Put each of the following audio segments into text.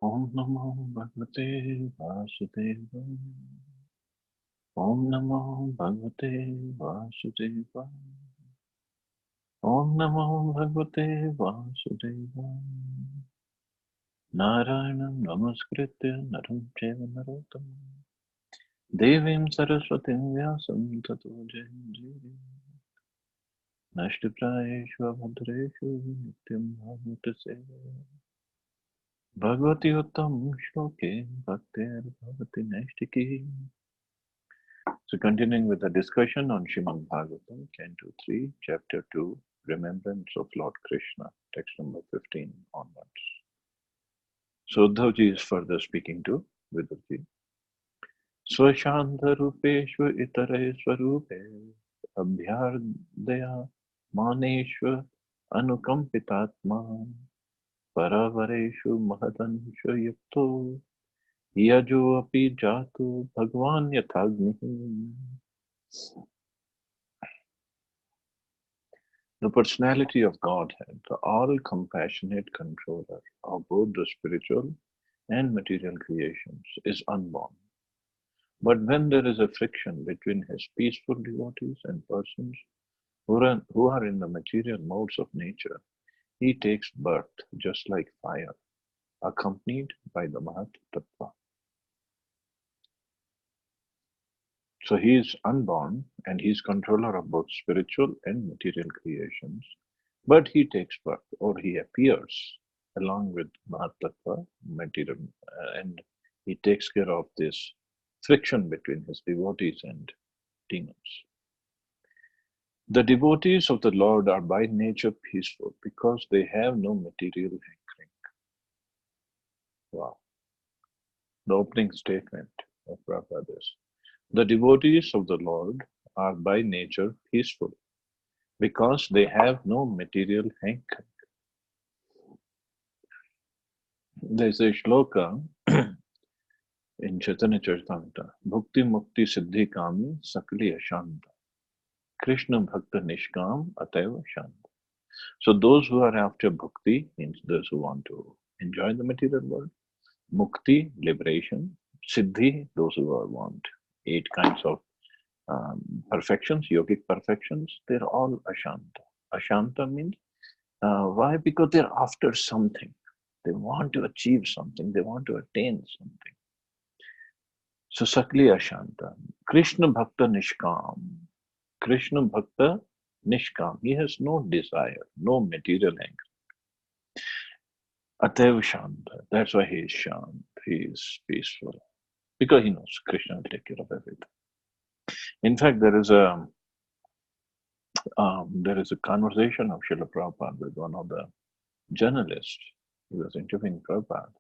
Om Namo Bhagavate Vasudevaya. Om Namo Bhagavate Vasudevaya. Om Namo Bhagavate Vasudevaya. Narayanam Namaskritya Naram Cheva Narottam Devim Saraswatim Vyasam Tato Jayam Nashtiprayeshu Abhadreshu Nityam Bhagavata Sevaya Bhagavati Uttam Shloke Bhaktir Bhavati Naistiki. So continuing with the discussion on Srimad Bhagavatam, Canto 3, Chapter 2, Remembrance of Lord Krishna, text number 15 onwards. So Uddhavji is further speaking to Vidurji. Swashantha Rupeshva Itare Swarupe Abhyardaya Maneshva Anukampitatma Paravareshu Mahadansha Yukto Yajo Api Jatu Bhagwan Yathagni. The personality of Godhead, the all-compassionate controller of both the spiritual and material creations, is unborn. But when there is a friction between his peaceful devotees and persons who are in the material modes of nature, he takes birth just like fire, accompanied by the Mahat Tattva. So he is unborn and he is controller of both spiritual and material creations, but he takes birth or he appears along with Mahatattva, material, and he takes care of this friction between his devotees and demons. The devotees of the Lord are by nature peaceful because they have no material hankering. Wow. The opening statement of Prabhupada is, the devotees of the Lord are by nature peaceful because they have no material hankering. There's a shloka in Chaitanya Charitamrita, Bhukti Mukti Siddhi Kami Sakli Ashanta, Krishna Bhakta Nishkam Ataiva Shanta. So those who are after bhakti means those who want to enjoy the material world, mukti, liberation, siddhi, those who want 8 kinds of perfections, yogic perfections, they're all ashanta. Ashanta means why? Because they're after something. They want to achieve something. They want to attain something. So Sakli Ashanta. Krishna Bhakta Nishkam. Krishna Bhakta Nishkam. He has no desire, no material anger. Ateva Shanta. That's why he is Shant. He is peaceful. Because he knows Krishna will take care of everything. In fact, there is a conversation of Srila Prabhupada with one of the journalists. He was interviewing Prabhupada.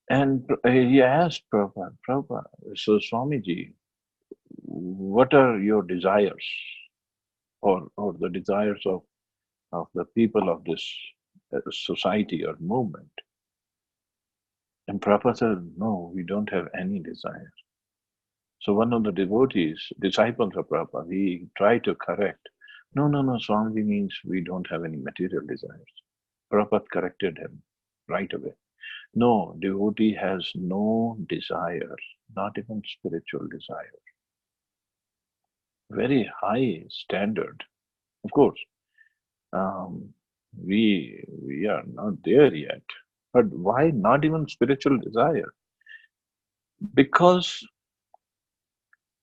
And he asked Prabhupada, Prabhupada, so Swamiji, what are your desires or the desires of the people of this society or movement? And Prabhupada said, no, we don't have any desires. So one of the devotees, disciples of Prabhupada, he tried to correct. No, Swamiji means we don't have any material desires. Prabhupada corrected him right away. No, devotee has no desire, not even spiritual desire. Very high standard. Of course, we are not there yet. But why not even spiritual desire? Because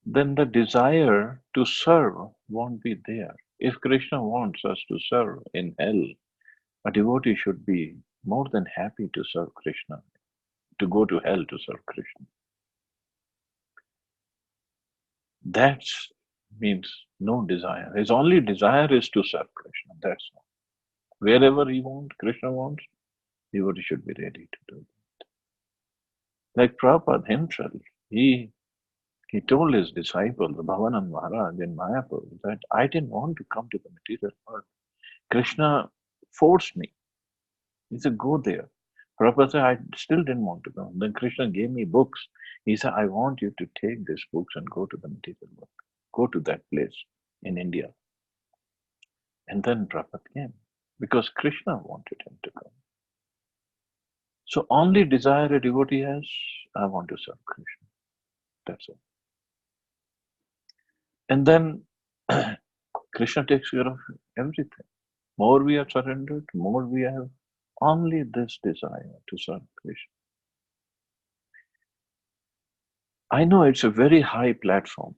then the desire to serve won't be there. If Krishna wants us to serve in hell, a devotee should be more than happy to serve Krishna, to go to hell to serve Krishna. That means no desire. His only desire is to serve Krishna. That's all. Wherever he wants, Krishna wants, devotee should be ready to do that. Like Prabhupada himself, he told his disciple, the Bhavanand Maharaj in Mayapur, that I didn't want to come to the material world. Krishna forced me. He said, go there. Prabhupada said, I still didn't want to go. Then Krishna gave me books. He said, I want you to take these books and go to the material world. Go to that place in India. And then Prabhupada came because Krishna wanted him to come. So only desire a devotee has, I want to serve Krishna. That's it. And then Krishna takes care of everything. More we are surrendered, more we have only this desire to serve Krishna. I know it's a very high platform.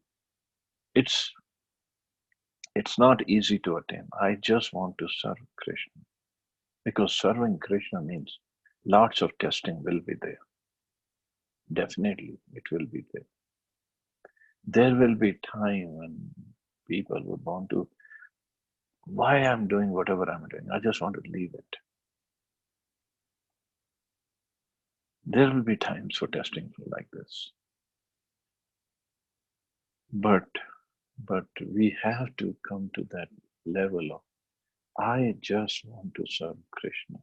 It's it's not easy to attain. I just want to serve Krishna. Because serving Krishna means lots of testing will be there. Definitely it will be there. There will be time when people would want to, why I'm doing whatever I'm doing. I just want to leave it. There will be times for testing like this. But we have to come to that level of I just want to serve Krishna.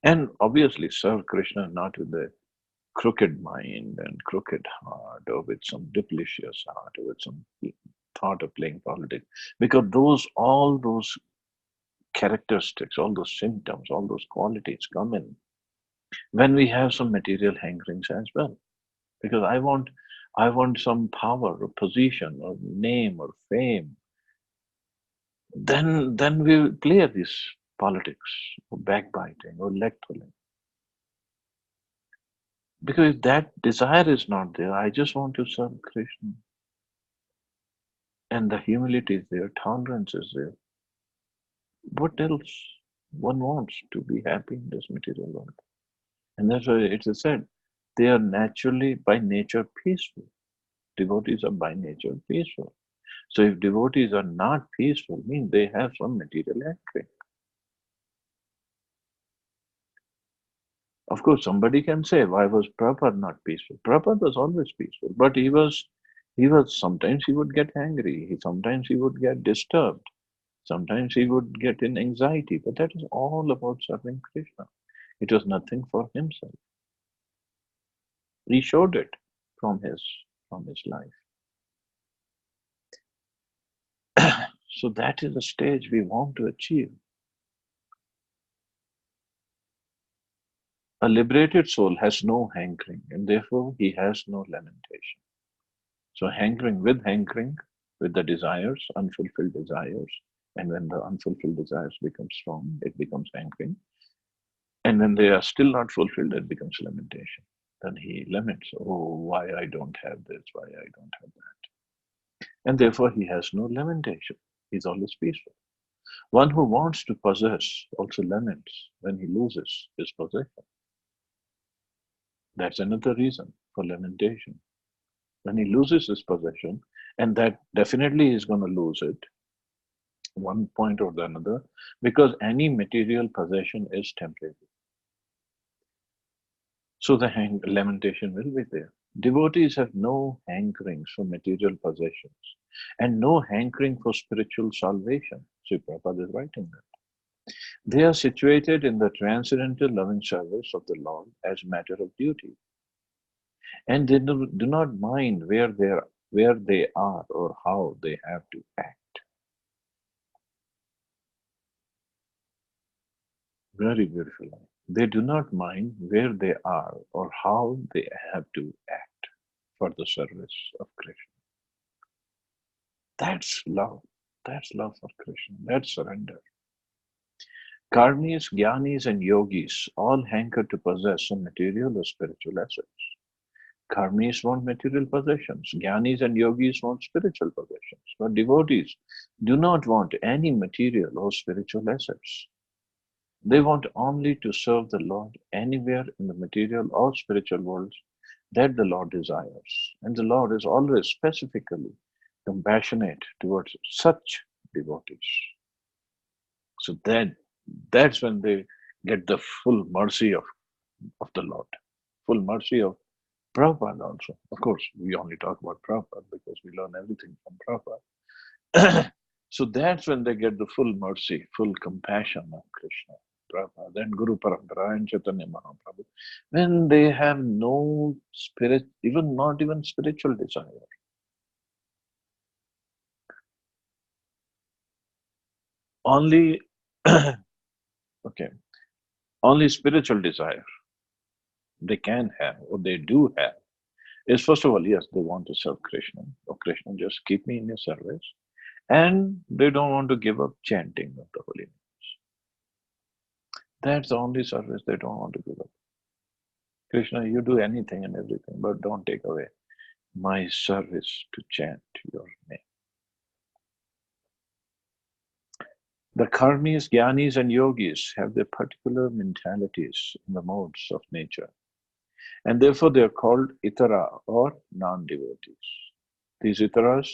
And obviously serve Krishna not with a crooked mind and crooked heart or with some duplicitous heart or with some thought of playing politics. Because all those characteristics, all those symptoms, all those qualities come in when we have some material hankerings as well. Because I want some power or position or name or fame. Then we play this politics or backbiting or leg pulling. Because if that desire is not there, I just want to serve Krishna. And the humility is there, tolerance is there. What else one wants to be happy in this material world? And that's why it is said, they are naturally by nature peaceful. Devotees are by nature peaceful. So if devotees are not peaceful, means they have some material hankering. Of course, somebody can say, why was Prabhupada not peaceful? Prabhupada was always peaceful, but he was sometimes he would get angry, sometimes he would get disturbed, sometimes he would get in anxiety, but that is all about serving Krishna. It was nothing for himself. He showed it from his life. So that is the stage we want to achieve. A liberated soul has no hankering, and therefore he has no lamentation. So hankering, with the desires, unfulfilled desires, and when the unfulfilled desires become strong, it becomes hankering. And when they are still not fulfilled, it becomes lamentation. Then he laments, oh, why I don't have this, why I don't have that. And therefore he has no lamentation. He's always peaceful. One who wants to possess also laments when he loses his possession. That's another reason for lamentation. When he loses his possession, and that definitely is going to lose it, one point or the another, because any material possession is temporary. So the lamentation will be there. Devotees have no hankerings for material possessions and no hankering for spiritual salvation. Sri Prabhupada is writing that. They are situated in the transcendental loving service of the Lord as a matter of duty. And they do not mind where they are or how they have to act. Very beautiful. They do not mind where they are or how they have to act for the service of Krishna. That's love. That's love for Krishna. That's surrender. Karmis, Jnanis, and Yogis all hanker to possess some material or spiritual assets. Karmis want material possessions. Jnanis and Yogis want spiritual possessions. But devotees do not want any material or spiritual assets. They want only to serve the Lord anywhere in the material or spiritual worlds that the Lord desires. And the Lord is always specifically compassionate towards such devotees. So that's when they get the full mercy of the Lord, full mercy of Prabhupada also. Of course, we only talk about Prabhupada because we learn everything from Prabhupada. So that's when they get the full mercy, full compassion of Krishna, Prabhupada, then Guru Parampara and Chaitanya Mahaprabhu. When they have no spirit, not even spiritual desire. Only, okay, only spiritual desire. they can have or they do have is, first of all, yes, they want to serve Krishna. Oh, Krishna, just keep me in your service. And they don't want to give up chanting of the holy names. That's the only service they don't want to give up. Krishna, you do anything and everything, but don't take away my service to chant your name. The karmis, jnanis, and yogis have their particular mentalities in the modes of nature, and therefore they are called itara or non-devotees. These itaras,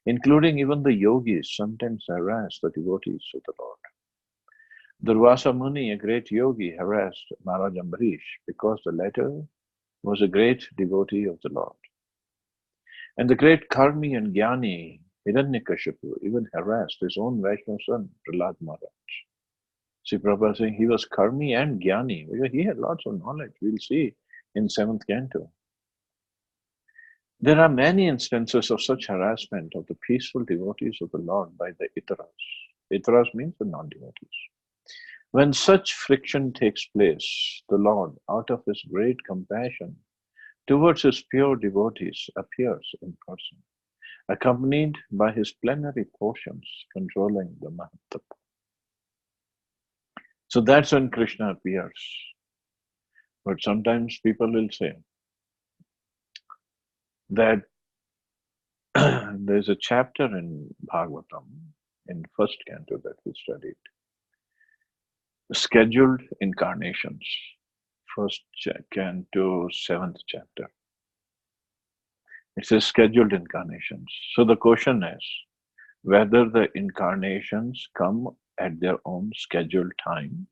including even the yogis, sometimes harass the devotees of the Lord. Durvasa Muni, a great yogi, harassed Maharaj Ambarish because the latter was a great devotee of the Lord. And the great karmi and jnani Hiranyakashipu even harassed his own Vaishnava son, Prahlad Maharaj. See, Prabhupada saying he was karmi and jnani, because he had lots of knowledge. We'll see in 7th canto. There are many instances of such harassment of the peaceful devotees of the Lord by the itaras. Itaras means the non-devotees. When such friction takes place, the Lord, out of his great compassion towards his pure devotees, appears in person, accompanied by his plenary portions controlling the Mahatma. So that's when Krishna appears. But sometimes people will say that there's a chapter in Bhagavatam, in 1st canto that we studied, scheduled incarnations, 1st canto, 7th chapter. It says scheduled incarnations. So the question is whether the incarnations come at their own scheduled time,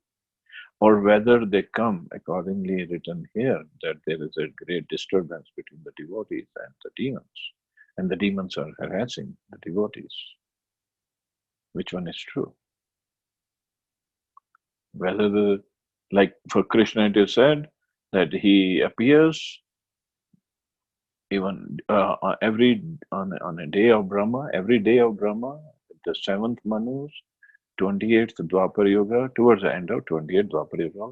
or whether they come accordingly written here, that there is a great disturbance between the devotees and the demons are harassing the devotees. Which one is true? Whether like for Krishna it is said that he appears even on a day of Brahma, every day of Brahma, the 7th Manus, 28th Dwapar Yuga, towards the end of 28th Dwapar Yuga,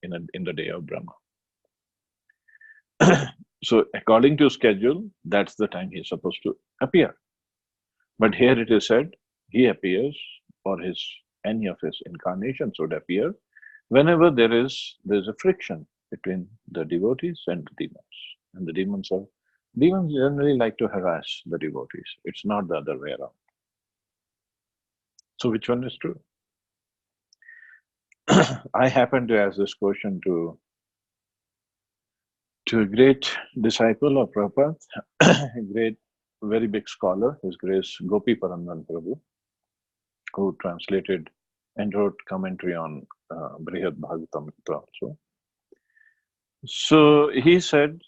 in the day of Brahma. So according to schedule, that's the time he's supposed to appear. But here it is said, he appears, or any of his incarnations would appear, whenever there's a friction between the devotees and the demons. And the demons generally like to harass the devotees. It's not the other way around. So which one is true? I happened to ask this question to a great disciple of Prabhupada, a great, very big scholar, His Grace Gopi Parandan Prabhu, who translated and wrote commentary on Brihad Bhagavatamrita also. So he said,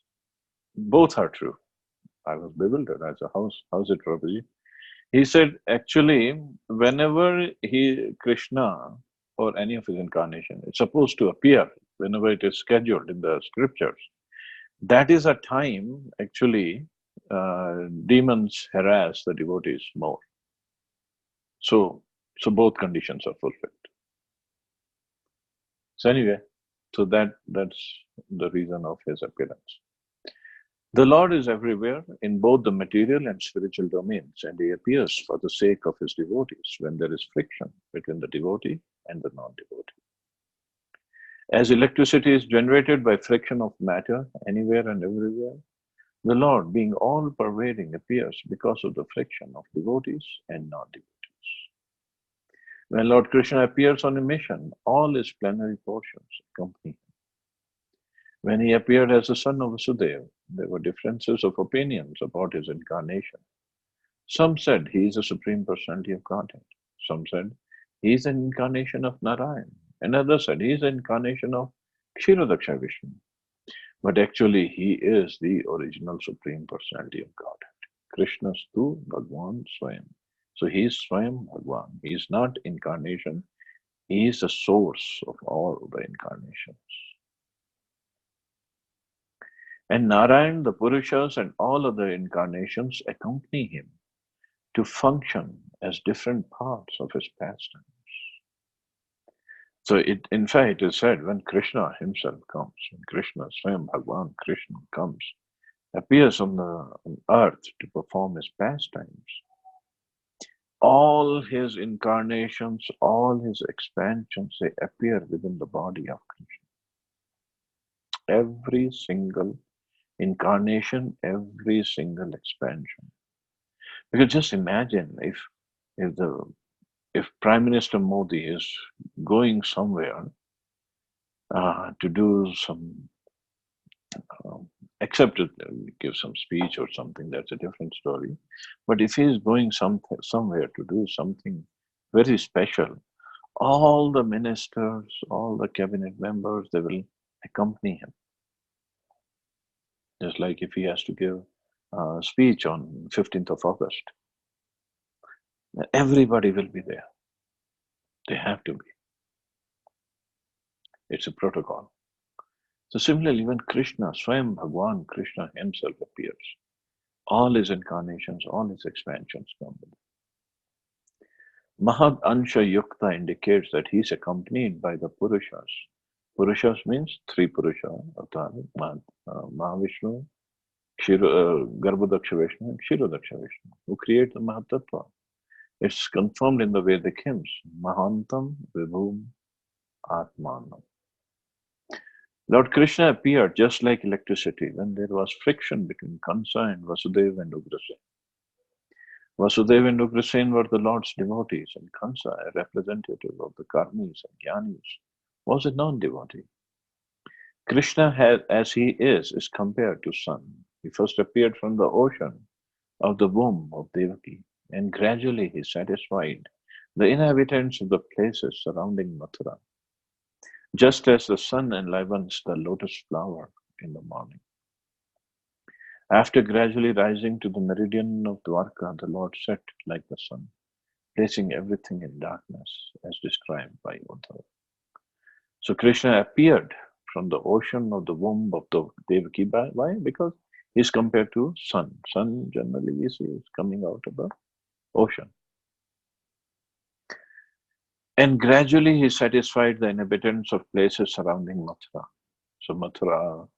both are true. I was bewildered. I said, how's it, Prabhuji? He said, actually, whenever Krishna or any of his incarnation is supposed to appear, whenever it is scheduled in the scriptures, that is a time, actually, demons harass the devotees more. So both conditions are fulfilled. So anyway, so that's the reason of his appearance. The Lord is everywhere in both the material and spiritual domains, and he appears for the sake of his devotees when there is friction between the devotee and the non-devotee. As electricity is generated by friction of matter anywhere and everywhere, the Lord, being all-pervading, appears because of the friction of devotees and non-devotees. When Lord Krishna appears on a mission, all his plenary portions accompany him. When he appeared as the son of Vasudeva, there were differences of opinions about his incarnation. Some said he is a Supreme Personality of Godhead. Some said he is an incarnation of Narayan. And others said he is an incarnation of Kshirodaksha Vishnu. But actually, he is the original Supreme Personality of Godhead. Krishnastu Bhagwan Swayam. So he is Swayam Bhagwan. He is not incarnation. He is the source of all the incarnations. And Narayan, the Purushas, and all other incarnations accompany him to function as different parts of his pastimes. So in fact, it is said when Krishna himself comes, when Krishna, Swayam Bhagwan Krishna comes, appears on earth to perform his pastimes, all his incarnations, all his expansions, they appear within the body of Krishna. Every single incarnation, every single expansion. Because just imagine if the if Prime Minister Modi is going somewhere to do some, um, except to give some speech or something, that's a different story. But if he is going somewhere to do something very special, all the ministers, all the cabinet members, they will accompany him. Just like if he has to give a speech on 15th of August, everybody will be there. They have to be. It's a protocol. So similarly, when Krishna, Swayam Bhagwan Krishna himself appears, all his incarnations, all his expansions come with it. Mahad Ansha Yukta indicates that he is accompanied by the Purushas. Purushas means three Purusha, Avatar, Mahavishnu, Garbhodaksha Vishnu, and Kshirodaksha Vishnu, who create the Mahatattva. It's confirmed in the Vedic hymns, Mahantam Vibhum Atmanam. Lord Krishna appeared just like electricity when there was friction between Kansa and Vasudeva and Ugrasen. Vasudeva and Ugrasen were the Lord's devotees, and Kansa, a representative of the Karmis and Jnanis, was a non-devotee. Krishna, as he is compared to sun. He first appeared from the ocean of the womb of Devaki, and gradually he satisfied the inhabitants of the places surrounding Mathura, just as the sun enlivens the lotus flower in the morning. After gradually rising to the meridian of Dwarka, the Lord set like the sun, placing everything in darkness, as described by Uddhava. So Krishna appeared from the ocean of the womb of the Devaki. Why? Because he's compared to sun. Sun generally we see is coming out of the ocean. And gradually he satisfied the inhabitants of places surrounding Mathura. So Mathura,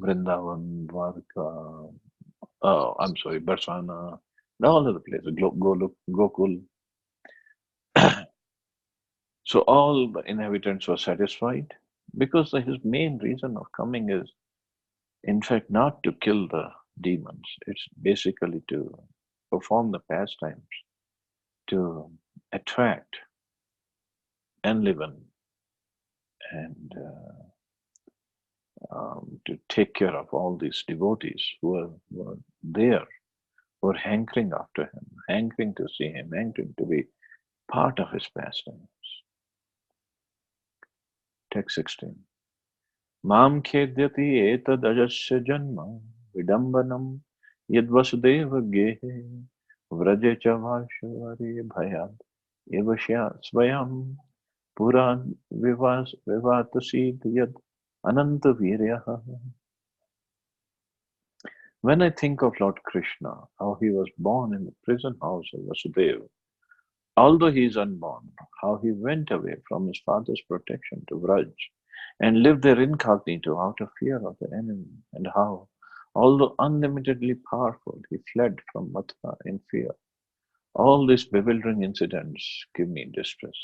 Vrindavan, Dwarka, Barsana, all of the places, Gokul. So all the inhabitants were satisfied because his main reason of coming is, in fact, not to kill the demons. It's basically to perform the pastimes, to attract, enliven, and to take care of all these devotees who were there, who were hankering after him, hankering to see him, hankering to be part of his pastimes. Text 16. Mam khedyati etadajasya janma vidambanam yadvasudeva gehe vraje chavashvari bhayad evashya svayam puran vivatasid yad ananta viryaha. When I think of Lord Krishna, how he was born in the prison house of Vasudeva, although he is unborn, how he went away from his father's protection to Vraj and lived there incognito out of fear of the enemy, and how, although unlimitedly powerful, he fled from Mathura in fear. All these bewildering incidents give me distress.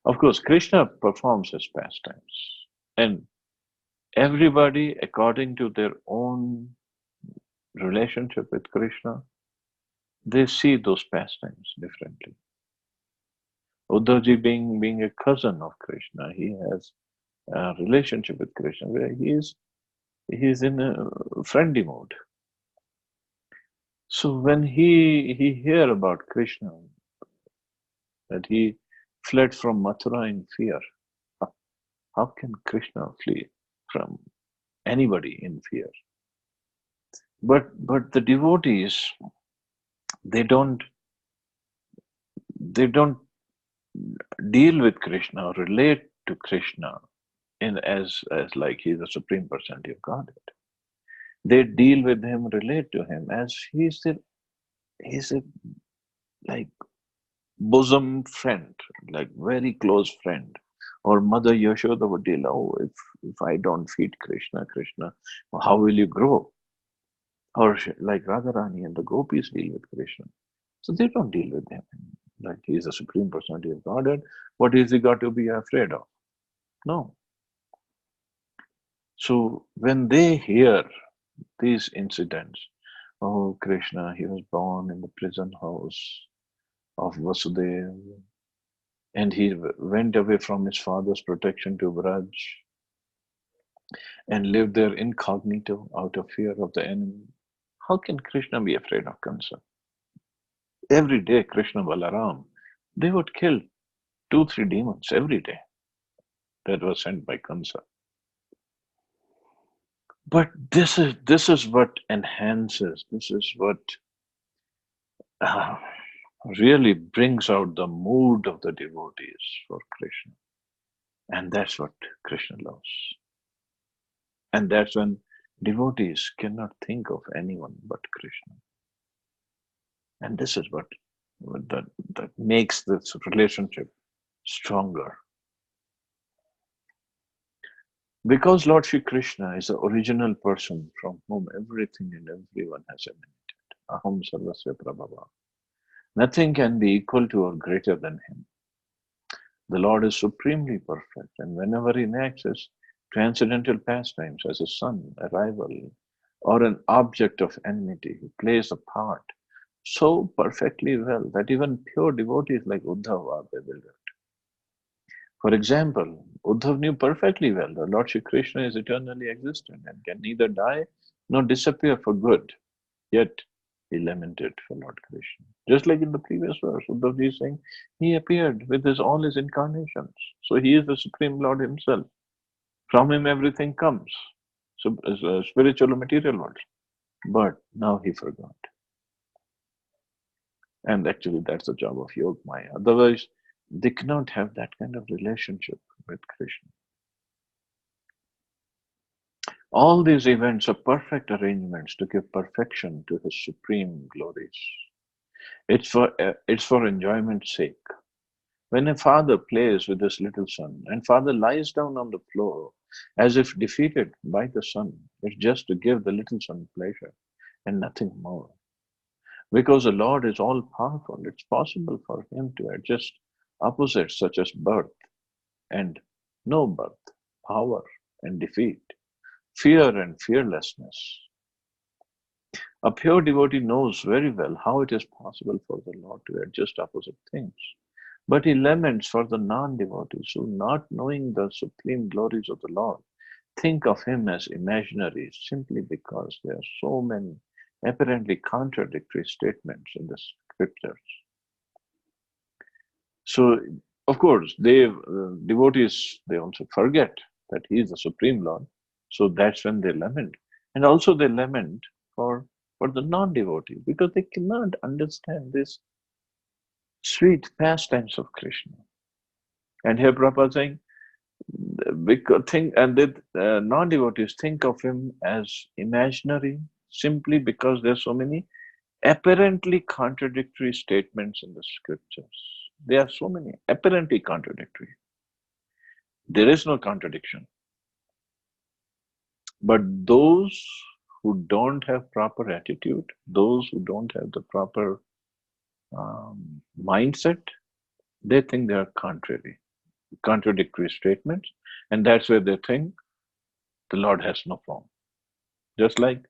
Of course, Krishna performs his pastimes, and everybody, according to their own relationship with Krishna, they see those pastimes differently. Uddhavji being a cousin of Krishna, he has a relationship with Krishna where he is in a friendly mode. So when he hear about Krishna, that he fled from Mathura in fear, how can Krishna flee from anybody in fear? But the devotees, they don't deal with Krishna or relate to Krishna in as like he's the supreme personality of Godhead. They deal with him, relate to him as he's a like bosom friend, like very close friend. Or Mother Yashoda would deal, oh, if I don't feed Krishna, Krishna, how will you grow? Or like Radharani and the gopis deal with Krishna. So they don't deal with him. Like he is a supreme personality of Godhead. What is he got to be afraid of? No. So when they hear these incidents, oh, Krishna, he was born in the prison house of Vasudeva, and he went away from his father's protection to Braj and lived there incognito out of fear of the enemy. How can Krishna be afraid of Kansa? Every day, Krishna Balaram, they would kill two, three demons every day that were sent by Kansa. But this is what enhances. This is what uh, really brings out the mood of the devotees for Krishna, and that's what Krishna loves. And that's when devotees cannot think of anyone but Krishna. And this is what that, that makes this relationship stronger. Because Lord Shri Krishna is the original person from whom everything and everyone has emanated. Aham Sarvasya Prabhava. Nothing can be equal to or greater than him. The Lord is supremely perfect, and whenever he enacts his transcendental pastimes as a son, a rival, or an object of enmity, he plays a part so perfectly well that even pure devotees like Uddhava are bewildered. For example, Uddhav knew perfectly well that Lord Shri Krishna is eternally existent and can neither die nor disappear for good. Yet he lamented for Lord Krishna. Just like in the previous verse, Uddhav is saying, he appeared with all his incarnations. So he is the Supreme Lord himself. From him everything comes. So, spiritual or material world. But now he forgot. And actually that's the job of Yog Maya. Otherwise, they cannot have that kind of relationship with Krishna. All these events are perfect arrangements to give perfection to his supreme glories. It's for enjoyment's sake. When a father plays with his little son and father lies down on the floor as if defeated by the son, it's just to give the little son pleasure and nothing more. Because the Lord is all powerful, it's possible for him to adjust opposites such as birth and no birth, power and defeat, fear and fearlessness. A pure devotee knows very well how it is possible for the Lord to adjust opposite things. But he laments for the non-devotees who, not knowing the supreme glories of the Lord, think of him as imaginary simply because there are so many apparently contradictory statements in the scriptures. So, of course, devotees, they also forget that he is the supreme Lord. So that's when they lament. And also they lament for, for the non-devotee because they cannot understand this sweet pastimes of Krishna. And here Prabhupada is saying, because non-devotees think of him as imaginary simply because there are so many apparently contradictory statements in the scriptures. There are so many apparently contradictory. There is no contradiction. But those who don't have proper attitude, those who don't have the proper mindset, they think they are contradictory statements, and that's where they think the Lord has no form. Just like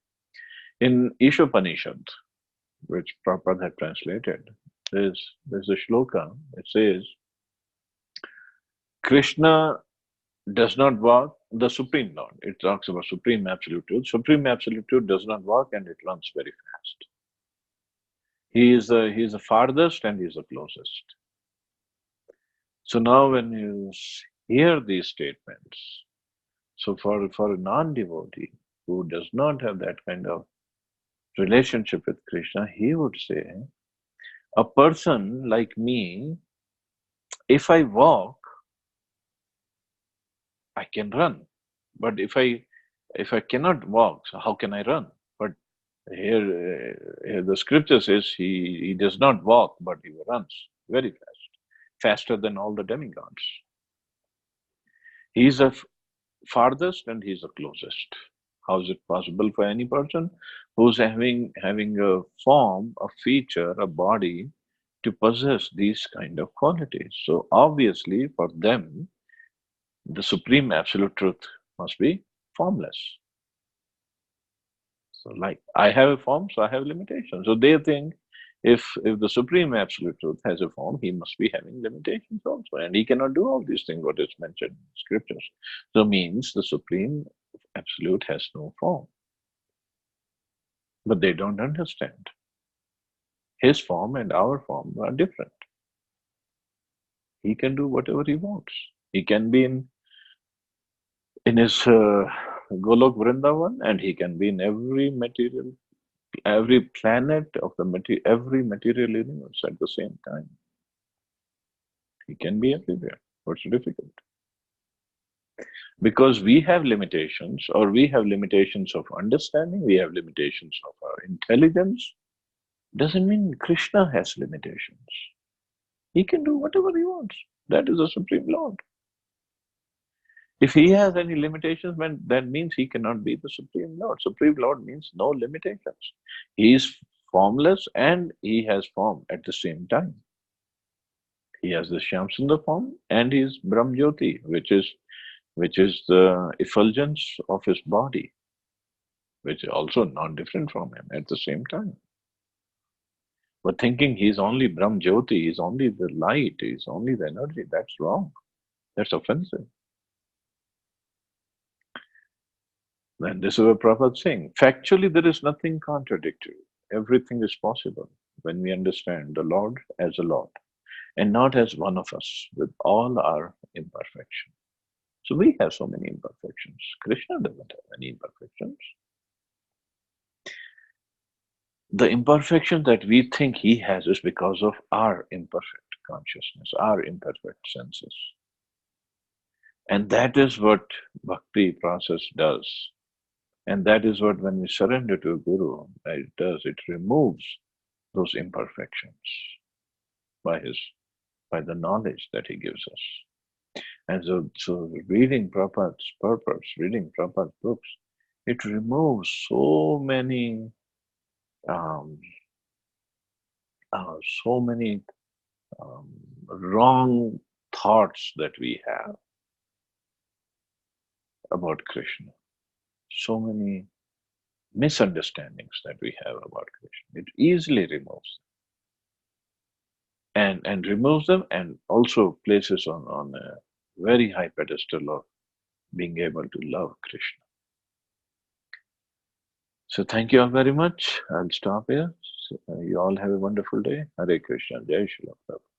in Ishopanishad, which Prabhupada had translated, there's a shloka. It says, Krishna does not walk, the Supreme Lord. It talks about Supreme Absolute Truth. Supreme Absolute Truth does not walk and it runs very fast. He is the farthest and he is the closest. So now when you hear these statements, so for a non-devotee who does not have that kind of relationship with Krishna, he would say, a person like me, if I walk, I can run. But if I cannot walk, so how can I run? But here the scripture says he does not walk, but he runs. very fast, faster than all the demigods. He is the farthest and he is the closest. How is it possible for any person who's having a form, a feature, a body to possess these kind of qualities? So obviously, for them, the supreme absolute truth must be formless. So, like I have a form, so I have limitations. So they think if the supreme absolute truth has a form, he must be having limitations also, and he cannot do all these things what is mentioned in scriptures. So means the supreme absolute has no form, but they don't understand. His form and our form are different. He can do whatever he wants. He can be in his Golok Vrindavan, and he can be in every planet of every material universe at the same time. He can be everywhere. What's difficult? Because we have limitations, or we have limitations of understanding, we have limitations of our intelligence, doesn't mean Krishna has limitations. He can do whatever he wants. That is the Supreme Lord. If he has any limitations, then that means he cannot be the Supreme Lord. Supreme Lord means no limitations. He is formless and he has form at the same time. He has the Shyamsundar form and he is Brahmjyoti, which is the effulgence of his body, which is also not different from him at the same time. But thinking he's only Brahmjyoti, he's only the light, he's only the energy, that's wrong. That's offensive. And this is what Prabhupada is saying. Factually, there is nothing contradictory. Everything is possible when we understand the Lord as a Lord and not as one of us with all our imperfection. So we have so many imperfections. Krishna doesn't have any imperfections. The imperfection that we think he has is because of our imperfect consciousness, our imperfect senses. And that is what bhakti process does. And that is what, when we surrender to a guru, it does. It removes those imperfections by the knowledge that he gives us. And so reading Prabhupada's purpose, reading Prabhupada's books, it removes so many um, so many wrong thoughts that we have about Krishna, so many misunderstandings that we have about Krishna. It easily removes them and removes them, and also places on a very high pedestal of being able to love Krishna. So thank you all very much. I'll stop here. So, you all have a wonderful day. Hare Krishna. Jai Shri Prabhupada.